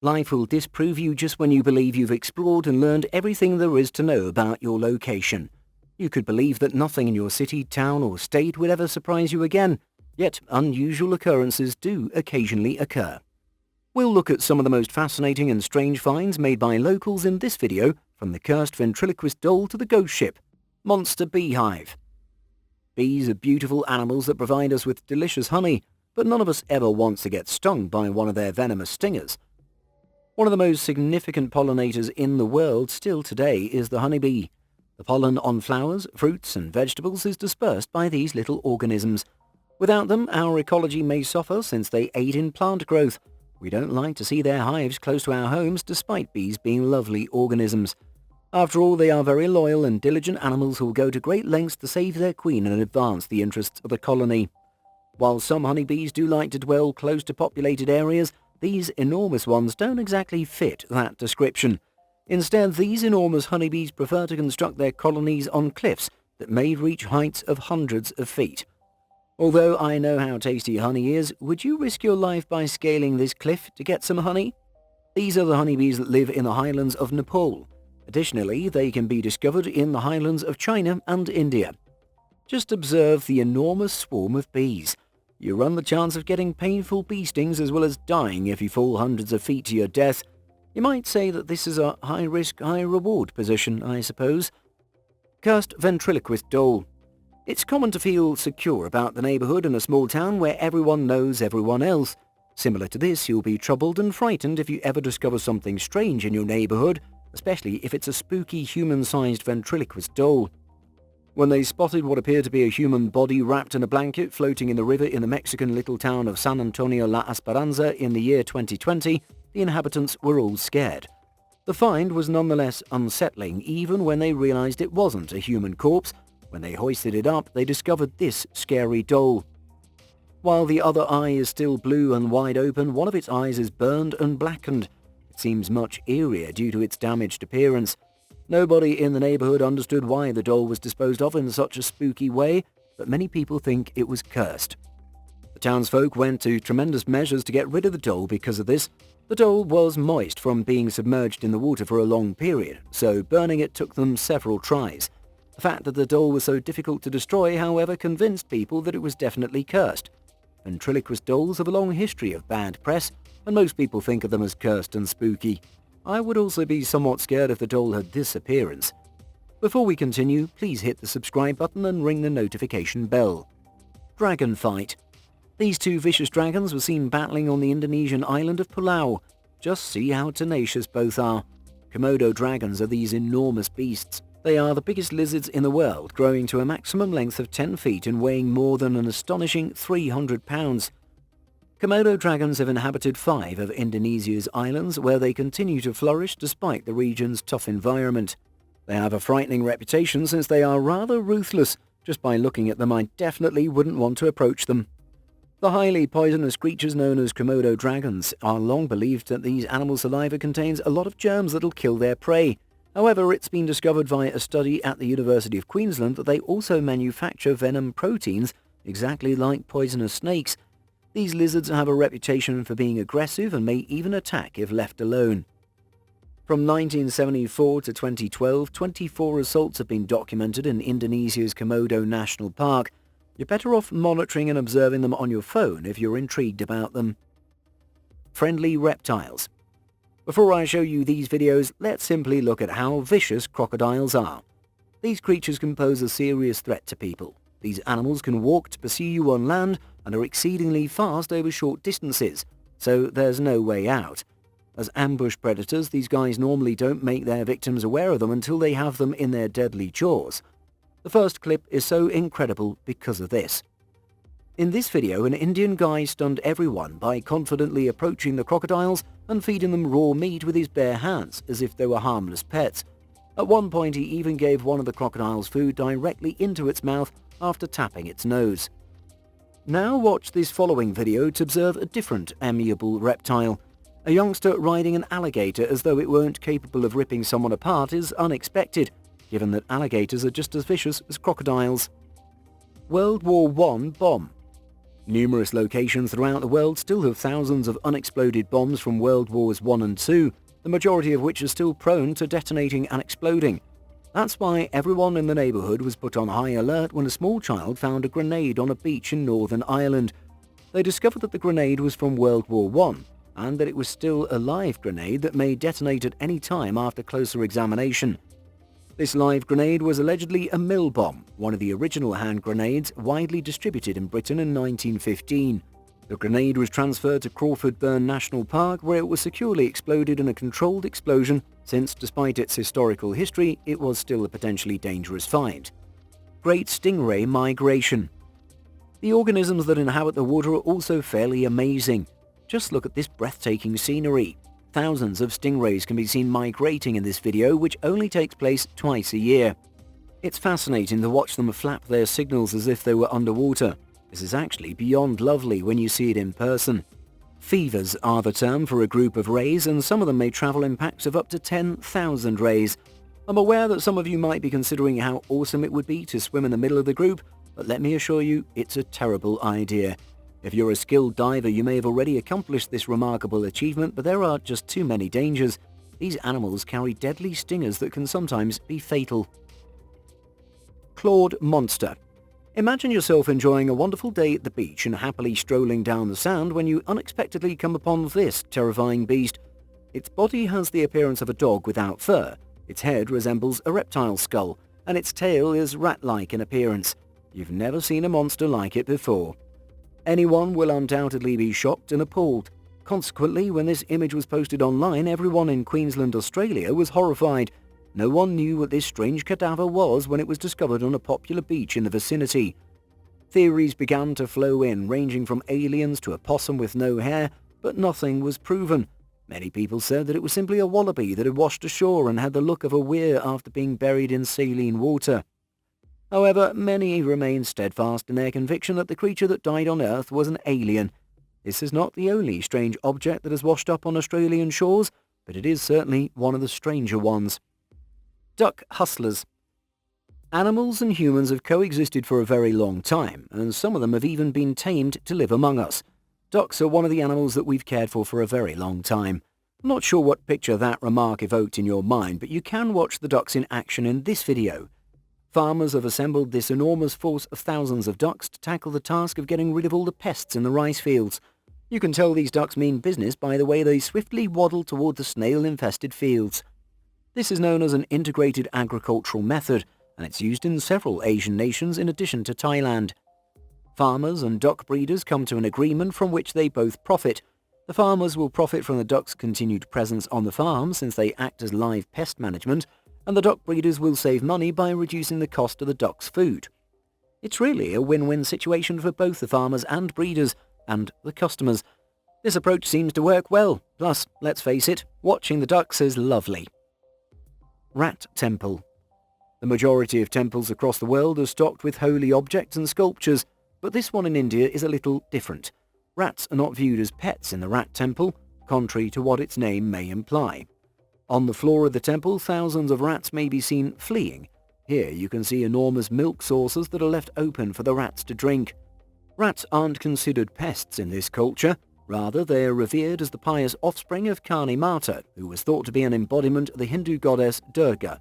Life will disprove you just when you believe you've explored and learned everything there is to know about your location. You could believe that nothing in your city, town or state would ever surprise you again, yet unusual occurrences do occasionally occur. We'll look at some of the most fascinating and strange finds made by locals in this video, from the cursed ventriloquist doll to the ghost ship, Monster Beehive. Bees are beautiful animals that provide us with delicious honey, but none of us ever wants to get stung by one of their venomous stingers. One of the most significant pollinators in the world still today is the honeybee. The pollen on flowers, fruits and vegetables is dispersed by these little organisms. Without them, our ecology may suffer since they aid in plant growth. We don't like to see their hives close to our homes despite bees being lovely organisms. After all, they are very loyal and diligent animals who will go to great lengths to save their queen and advance the interests of the colony. While some honeybees do like to dwell close to populated areas, these enormous ones don't exactly fit that description. Instead, these enormous honeybees prefer to construct their colonies on cliffs that may reach heights of hundreds of feet. Although I know how tasty honey is, would you risk your life by scaling this cliff to get some honey? These are the honeybees that live in the highlands of Nepal. Additionally, they can be discovered in the highlands of China and India. Just observe the enormous swarm of bees. You run the chance of getting painful bee stings as well as dying if you fall hundreds of feet to your death. You might say that this is a high-risk, high-reward position, I suppose. Cursed ventriloquist doll. It's common to feel secure about the neighborhood in a small town where everyone knows everyone else. Similar to this, you'll be troubled and frightened if you ever discover something strange in your neighborhood, especially if it's a spooky human-sized ventriloquist doll. When they spotted what appeared to be a human body wrapped in a blanket floating in the river in the Mexican little town of San Antonio La Esperanza in the year 2020, the inhabitants were all scared. The find was nonetheless unsettling even when they realized it wasn't a human corpse. When they hoisted it up, they discovered this scary doll. While the other eye is still blue and wide open, one of its eyes is burned and blackened. It seems much eerier due to its damaged appearance. Nobody in the neighborhood understood why the doll was disposed of in such a spooky way, but many people think it was cursed. The townsfolk went to tremendous measures to get rid of the doll because of this. The doll was moist from being submerged in the water for a long period, so burning it took them several tries. The fact that the doll was so difficult to destroy, however, convinced people that it was definitely cursed. Ventriloquist dolls have a long history of bad press, and most people think of them as cursed and spooky. I would also be somewhat scared if the doll had this appearance. Before we continue, please hit the subscribe button and ring the notification bell. Dragon fight. These two vicious dragons were seen battling on the Indonesian island of Palau. Just see how tenacious both are. Komodo dragons are these enormous beasts. They are the biggest lizards in the world, growing to a maximum length of 10 feet and weighing more than an astonishing 300 pounds. Komodo dragons have inhabited 5 of Indonesia's islands, where they continue to flourish despite the region's tough environment. They have a frightening reputation since they are rather ruthless. Just by looking at them, I definitely wouldn't want to approach them. The highly poisonous creatures known as Komodo dragons are long believed that these animals' saliva contains a lot of germs that'll kill their prey. However, it's been discovered via a study at the University of Queensland that they also manufacture venom proteins exactly like poisonous snakes. These lizards have a reputation for being aggressive and may even attack if left alone. From 1974 to 2012, 24 assaults have been documented in Indonesia's Komodo National Park. You're better off monitoring and observing them on your phone if you're intrigued about them. Friendly reptiles. Before I show you these videos, let's simply look at how vicious crocodiles are. These creatures can pose a serious threat to people. These animals can walk to pursue you on land and are exceedingly fast over short distances, so there's no way out. As ambush predators, these guys normally don't make their victims aware of them until they have them in their deadly jaws. The first clip is so incredible because of this. In this video, an Indian guy stunned everyone by confidently approaching the crocodiles and feeding them raw meat with his bare hands as if they were harmless pets. At one point, he even gave one of the crocodile's food directly into its mouth after tapping its nose. Now watch this following video to observe a different amiable reptile. A youngster riding an alligator as though it weren't capable of ripping someone apart is unexpected, given that alligators are just as vicious as crocodiles. World War I bomb. Numerous locations throughout the world still have thousands of unexploded bombs from World Wars I and II, the majority of which are still prone to detonating and exploding. That's why everyone in the neighbourhood was put on high alert when a small child found a grenade on a beach in Northern Ireland. They discovered that the grenade was from World War I, and that it was still a live grenade that may detonate at any time after closer examination. This live grenade was allegedly a mill bomb, one of the original hand grenades widely distributed in Britain in 1915. The grenade was transferred to Crawford Burn National Park, where it was securely exploded in a controlled explosion, since despite its historical history, it was still a potentially dangerous find. Great Stingray Migration. The organisms that inhabit the water are also fairly amazing. Just look at this breathtaking scenery. Thousands of stingrays can be seen migrating in this video, which only takes place twice a year. It's fascinating to watch them flap their signals as if they were underwater. This is actually beyond lovely when you see it in person. Fevers are the term for a group of rays, and some of them may travel in packs of up to 10,000 rays. I'm aware that some of you might be considering how awesome it would be to swim in the middle of the group, but let me assure you, it's a terrible idea. If you're a skilled diver, you may have already accomplished this remarkable achievement, but there are just too many dangers. These animals carry deadly stingers that can sometimes be fatal. Clawed Monster. Imagine yourself enjoying a wonderful day at the beach and happily strolling down the sand when you unexpectedly come upon this terrifying beast. Its body has the appearance of a dog without fur, its head resembles a reptile skull, and its tail is rat-like in appearance. You've never seen a monster like it before. Anyone will undoubtedly be shocked and appalled. Consequently, when this image was posted online, everyone in Queensland, Australia was horrified. No one knew what this strange cadaver was when it was discovered on a popular beach in the vicinity. Theories began to flow in, ranging from aliens to a possum with no hair, but nothing was proven. Many people said that it was simply a wallaby that had washed ashore and had the look of a weir after being buried in saline water. However, many remain steadfast in their conviction that the creature that died on Earth was an alien. This is not the only strange object that has washed up on Australian shores, but it is certainly one of the stranger ones. Duck hustlers. Animals and humans have coexisted for a very long time, and some of them have even been tamed to live among us. Ducks are one of the animals that we've cared for a very long time. I'm not sure what picture that remark evoked in your mind, but you can watch the ducks in action in this video. Farmers have assembled this enormous force of thousands of ducks to tackle the task of getting rid of all the pests in the rice fields. You can tell these ducks mean business by the way they swiftly waddle toward the snail-infested fields. This is known as an integrated agricultural method, and it's used in several Asian nations in addition to Thailand. Farmers and duck breeders come to an agreement from which they both profit. The farmers will profit from the ducks' continued presence on the farm since they act as live pest management, and the duck breeders will save money by reducing the cost of the duck's food. It's really a win-win situation for both the farmers and breeders, and the customers. This approach seems to work well, plus, let's face it, watching the ducks is lovely. Rat Temple. The majority of temples across the world are stocked with holy objects and sculptures, but this one in India is a little different. Rats are not viewed as pets in the Rat Temple, contrary to what its name may imply. On the floor of the temple, thousands of rats may be seen fleeing. Here you can see enormous milk saucers that are left open for the rats to drink. Rats aren't considered pests in this culture. Rather, they are revered as the pious offspring of Kali Mata, who was thought to be an embodiment of the Hindu goddess Durga.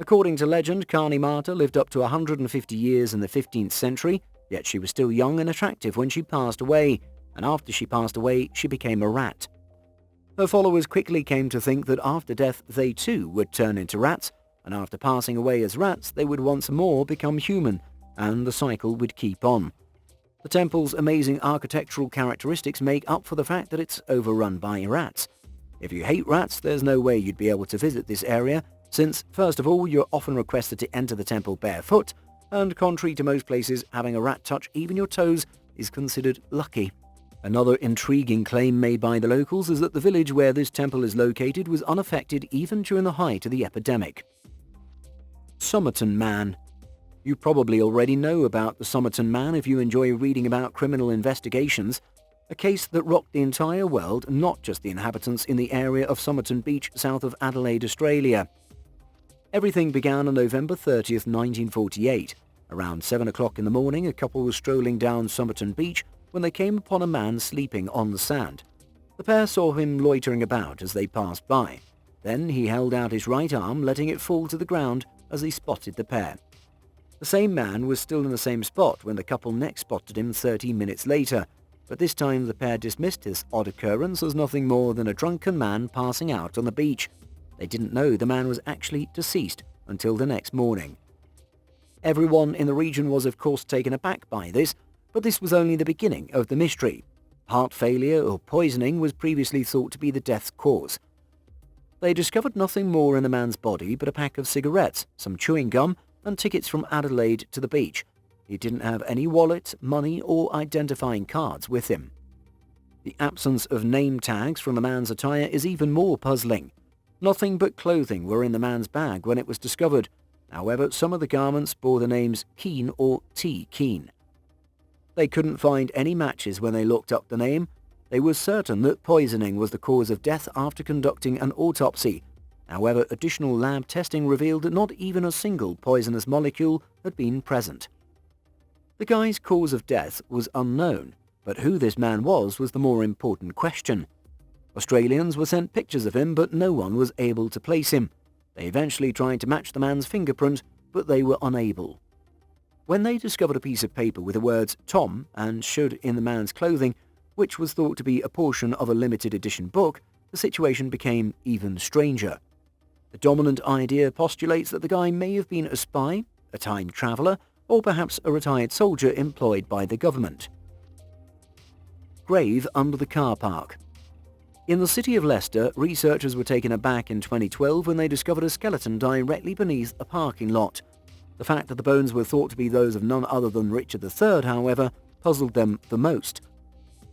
According to legend, Kali Mata lived up to 150 years in the 15th century, yet she was still young and attractive when she passed away, and after she passed away, she became a rat. Her followers quickly came to think that after death they too would turn into rats, and after passing away as rats they would once more become human, and the cycle would keep on. The temple's amazing architectural characteristics make up for the fact that it's overrun by rats. If you hate rats, there's no way you'd be able to visit this area, since first of all you're often requested to enter the temple barefoot, and contrary to most places, having a rat touch even your toes is considered lucky. Another intriguing claim made by the locals is that the village where this temple is located was unaffected even during the height of the epidemic. Somerton Man. You probably already know about the Somerton Man if you enjoy reading about criminal investigations, a case that rocked the entire world, not just the inhabitants in the area of Somerton Beach south of Adelaide, Australia. Everything began on November 30th, 1948. Around 7 o'clock in the morning, a couple was strolling down Somerton Beach when they came upon a man sleeping on the sand. The pair saw him loitering about as they passed by. Then he held out his right arm, letting it fall to the ground as he spotted the pair. The same man was still in the same spot when the couple next spotted him 30 minutes later, but this time the pair dismissed this odd occurrence as nothing more than a drunken man passing out on the beach. They didn't know the man was actually deceased until the next morning. Everyone in the region was of course taken aback by this, but this was only the beginning of the mystery. Heart failure or poisoning was previously thought to be the death's cause. They discovered nothing more in the man's body but a pack of cigarettes, some chewing gum, and tickets from Adelaide to the beach. He didn't have any wallet, money, or identifying cards with him. The absence of name tags from the man's attire is even more puzzling. Nothing but clothing were in the man's bag when it was discovered. However, some of the garments bore the names Keen or T. Keen. They couldn't find any matches when they looked up the name. They were certain that poisoning was the cause of death after conducting an autopsy. However, additional lab testing revealed that not even a single poisonous molecule had been present. The guy's cause of death was unknown, but who this man was the more important question. Australians were sent pictures of him, but no one was able to place him. They eventually tried to match the man's fingerprint, but they were unable. When they discovered a piece of paper with the words Tom and Should in the man's clothing, which was thought to be a portion of a limited edition book, the situation became even stranger. The dominant idea postulates that the guy may have been a spy, a time traveller, or perhaps a retired soldier employed by the government. Grave under the car park. In the city of Leicester, researchers were taken aback in 2012 when they discovered a skeleton directly beneath a parking lot. The fact that the bones were thought to be those of none other than Richard III, however, puzzled them the most.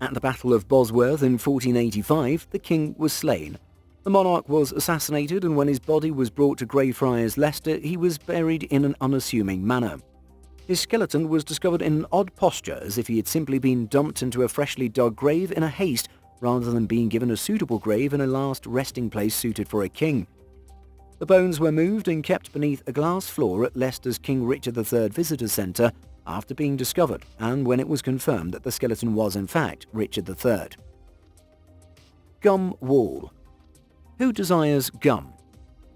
At the Battle of Bosworth in 1485, the king was slain. The monarch was assassinated, and when his body was brought to Greyfriars, Leicester, he was buried in an unassuming manner. His skeleton was discovered in an odd posture, as if he had simply been dumped into a freshly dug grave in a haste, rather than being given a suitable grave and a last resting place suited for a king. The bones were moved and kept beneath a glass floor at Leicester's King Richard III Visitor Centre after being discovered, and when it was confirmed that the skeleton was in fact Richard III. Gum wall. Who desires gum?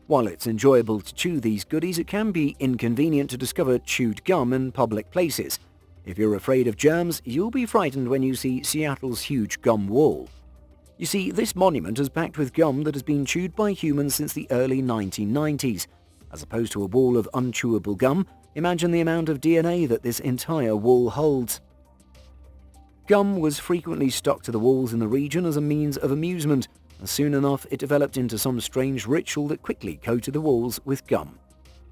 While it's enjoyable to chew these goodies, it can be inconvenient to discover chewed gum in public places. If you're afraid of germs, you'll be frightened when you see Seattle's huge gum wall. You see, this monument is packed with gum that has been chewed by humans since the early 1990s. As opposed to a wall of unchewable gum, imagine the amount of DNA that this entire wall holds. Gum was frequently stuck to the walls in the region as a means of amusement, and soon enough it developed into some strange ritual that quickly coated the walls with gum.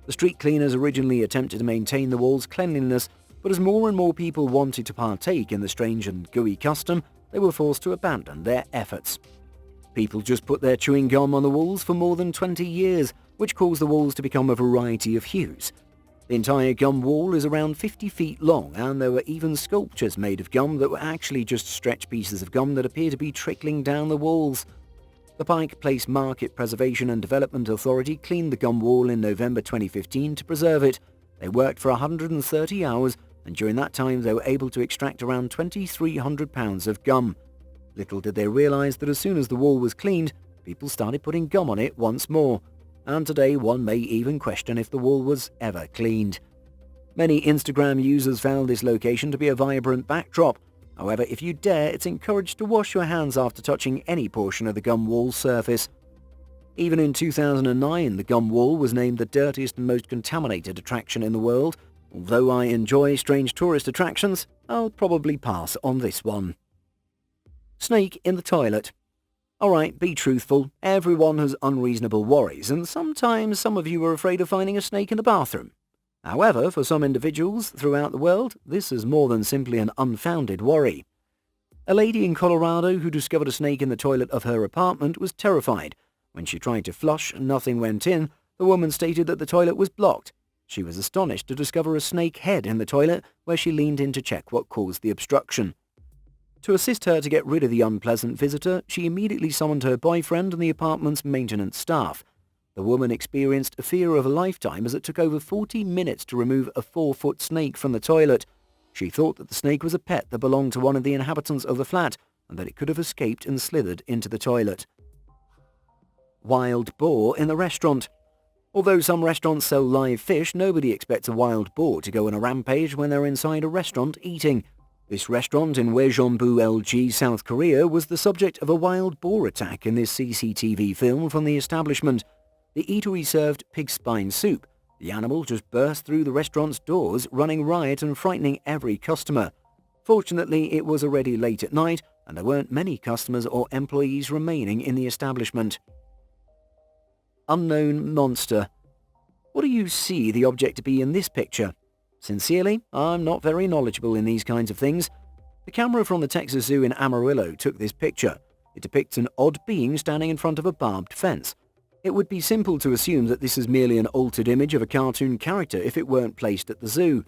The street cleaners originally attempted to maintain the walls' cleanliness, but as more and more people wanted to partake in the strange and gooey custom, they were forced to abandon their efforts. People just put their chewing gum on the walls for more than 20 years, which caused the walls to become a variety of hues. The entire gum wall is around 50 feet long, and there were even sculptures made of gum that were actually just stretched pieces of gum that appear to be trickling down the walls. The Pike Place Market Preservation and Development Authority cleaned the gum wall in November 2015 to preserve it. They worked for 130 hours, and during that time they were able to extract around 2,300 pounds of gum. Little did they realize that as soon as the wall was cleaned, people started putting gum on it once more. And today one may even question if the wall was ever cleaned. Many Instagram users found this location to be a vibrant backdrop. However, if you dare, it's encouraged to wash your hands after touching any portion of the gum wall surface. Even in 2009, the gum wall was named the dirtiest and most contaminated attraction in the world. Although I enjoy strange tourist attractions, I'll probably pass on this one. Snake in the toilet. Alright, be truthful. Everyone has unreasonable worries, and sometimes some of you are afraid of finding a snake in the bathroom. However, for some individuals throughout the world, this is more than simply an unfounded worry. A lady in Colorado who discovered a snake in the toilet of her apartment was terrified. When she tried to flush and nothing went in, the woman stated that the toilet was blocked. She was astonished to discover a snake head in the toilet, where she leaned in to check what caused the obstruction. To assist her to get rid of the unpleasant visitor, she immediately summoned her boyfriend and the apartment's maintenance staff. The woman experienced a fear of a lifetime as it took over 40 minutes to remove a 4-foot snake from the toilet. She thought that the snake was a pet that belonged to one of the inhabitants of the flat and that it could have escaped and slithered into the toilet. Wild boar in the restaurant. Although some restaurants sell live fish, nobody expects a wild boar to go on a rampage when they're inside a restaurant eating. This restaurant in Wejongbu, LG, South Korea was the subject of a wild boar attack in this CCTV film from the establishment. The eatery served pig spine soup. The animal just burst through the restaurant's doors, running riot and frightening every customer. Fortunately, it was already late at night, and there weren't many customers or employees remaining in the establishment. Unknown monster. What do you see the object to be in this picture? Sincerely, I'm not very knowledgeable in these kinds of things. The camera from the Texas Zoo in Amarillo took this picture. It depicts an odd being standing in front of a barbed fence. It would be simple to assume that this is merely an altered image of a cartoon character if it weren't placed at the zoo.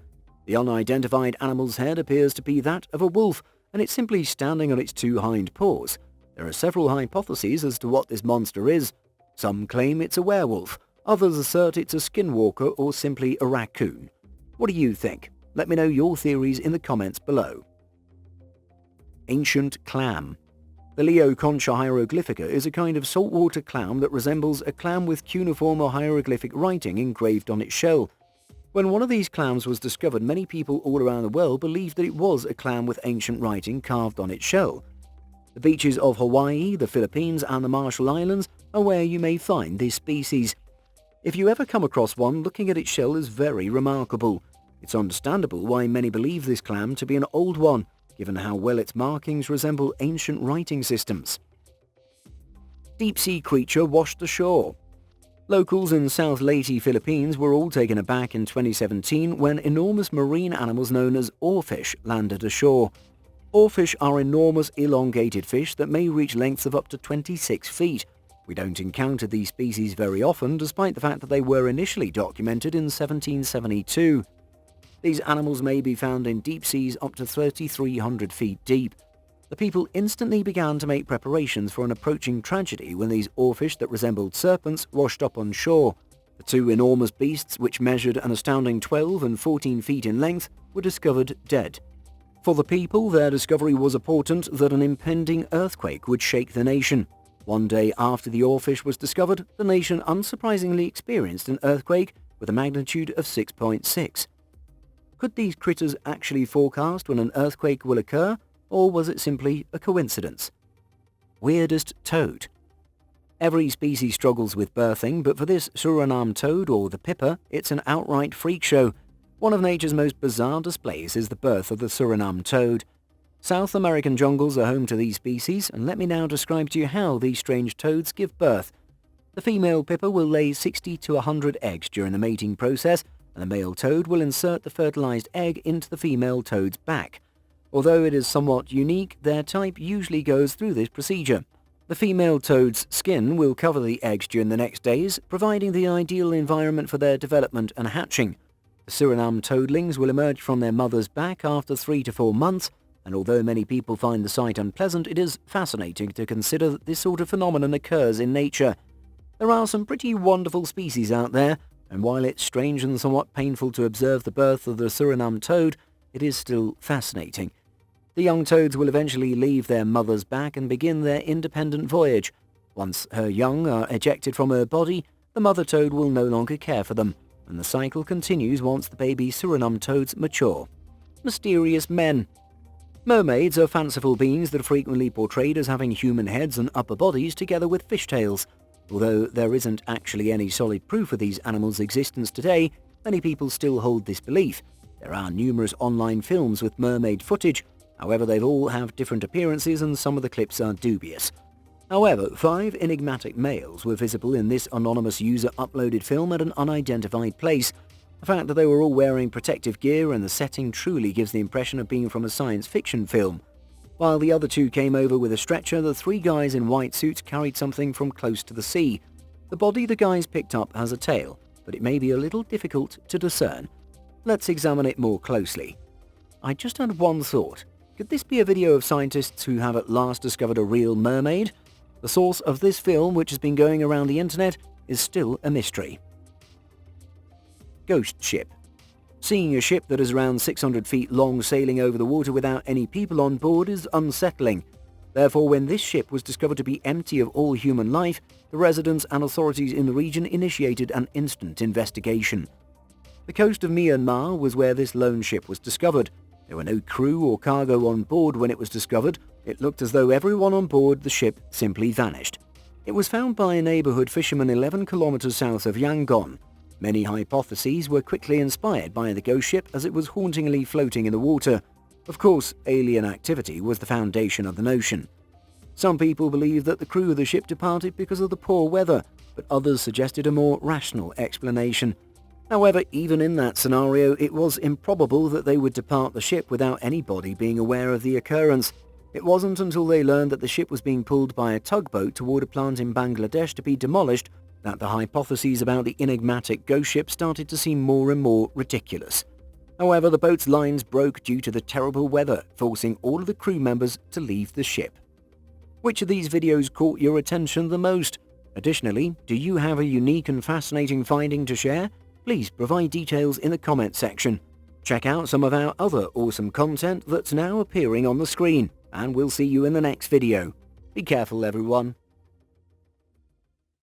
The unidentified animal's head appears to be that of a wolf, and it's simply standing on its two hind paws. There are several hypotheses as to what this monster is. Some claim it's a werewolf, others assert it's a skinwalker or simply a raccoon. What do you think? Let me know your theories in the comments below. Ancient clam. The Leo-concha hieroglyphica is a kind of saltwater clam that resembles a clam with cuneiform or hieroglyphic writing engraved on its shell. When one of these clams was discovered, many people all around the world believed that it was a clam with ancient writing carved on its shell. The beaches of Hawaii, the Philippines and the Marshall Islands are where you may find this species. If you ever come across one, looking at its shell is very remarkable. It's understandable why many believe this clam to be an old one, given how well its markings resemble ancient writing systems. Deep-sea creature washed ashore. Locals in South Leyte, Philippines were all taken aback in 2017 when enormous marine animals known as oarfish landed ashore. Oarfish are enormous elongated fish that may reach lengths of up to 26 feet. We don't encounter these species very often, despite the fact that they were initially documented in 1772. These animals may be found in deep seas up to 3,300 feet deep. The people instantly began to make preparations for an approaching tragedy when these oarfish that resembled serpents washed up on shore. The two enormous beasts, which measured an astounding 12 and 14 feet in length, were discovered dead. For the people, their discovery was a portent that an impending earthquake would shake the nation. One day after the oarfish was discovered, the nation unsurprisingly experienced an earthquake with a magnitude of 6.6. Could these critters actually forecast when an earthquake will occur, or was it simply a coincidence? Weirdest toad. Every species struggles with birthing, but for this Suriname toad, or the pipper, it's an outright freak show. One of nature's most bizarre displays is the birth of the Suriname toad. South American jungles are home to these species, and let me now describe to you how these strange toads give birth. The female pipper will lay 60 to 100 eggs during the mating process, and the male toad will insert the fertilized egg into the female toad's back. Although it is somewhat unique, their type usually goes through this procedure. The female toad's skin will cover the eggs during the next days, providing the ideal environment for their development and hatching. The Suriname toadlings will emerge from their mother's back after 3 to 4 months, and although many people find the sight unpleasant, it is fascinating to consider that this sort of phenomenon occurs in nature. There are some pretty wonderful species out there, and while it's strange and somewhat painful to observe the birth of the Suriname toad, it is still fascinating. The young toads will eventually leave their mother's back and begin their independent voyage. Once her young are ejected from her body, the mother toad will no longer care for them, and the cycle continues once the baby Suriname toads mature. Mysterious men. Mermaids are fanciful beings that are frequently portrayed as having human heads and upper bodies together with fishtails. Although there isn't actually any solid proof of these animals' existence today, many people still hold this belief. There are numerous online films with mermaid footage, however they all have different appearances and some of the clips are dubious. However, 5 enigmatic males were visible in this anonymous user-uploaded film at an unidentified place. The fact that they were all wearing protective gear and the setting truly gives the impression of being from a science fiction film. While the other 2 came over with a stretcher, the 3 guys in white suits carried something from close to the sea. The body the guys picked up has a tail, but it may be a little difficult to discern. Let's examine it more closely. I just had one thought. Could this be a video of scientists who have at last discovered a real mermaid? The source of this film, which has been going around the internet, is still a mystery. Ghost ship. Seeing a ship that is around 600 feet long sailing over the water without any people on board is unsettling. Therefore, when this ship was discovered to be empty of all human life, the residents and authorities in the region initiated an instant investigation. The coast of Myanmar was where this lone ship was discovered. There were no crew or cargo on board when it was discovered. It looked as though everyone on board the ship simply vanished. It was found by a neighborhood fisherman 11 kilometers south of Yangon. Many hypotheses were quickly inspired by the ghost ship as it was hauntingly floating in the water. Of course, alien activity was the foundation of the notion. Some people believe that the crew of the ship departed because of the poor weather, but others suggested a more rational explanation. However, even in that scenario, it was improbable that they would depart the ship without anybody being aware of the occurrence. It wasn't until they learned that the ship was being pulled by a tugboat toward a plant in Bangladesh to be demolished that the hypotheses about the enigmatic ghost ship started to seem more and more ridiculous. However, the boat's lines broke due to the terrible weather, forcing all of the crew members to leave the ship. Which of these videos caught your attention the most? Additionally, do you have a unique and fascinating finding to share? Please provide details in the comment section. Check out some of our other awesome content that's now appearing on the screen, and we'll see you in the next video. Be careful, everyone.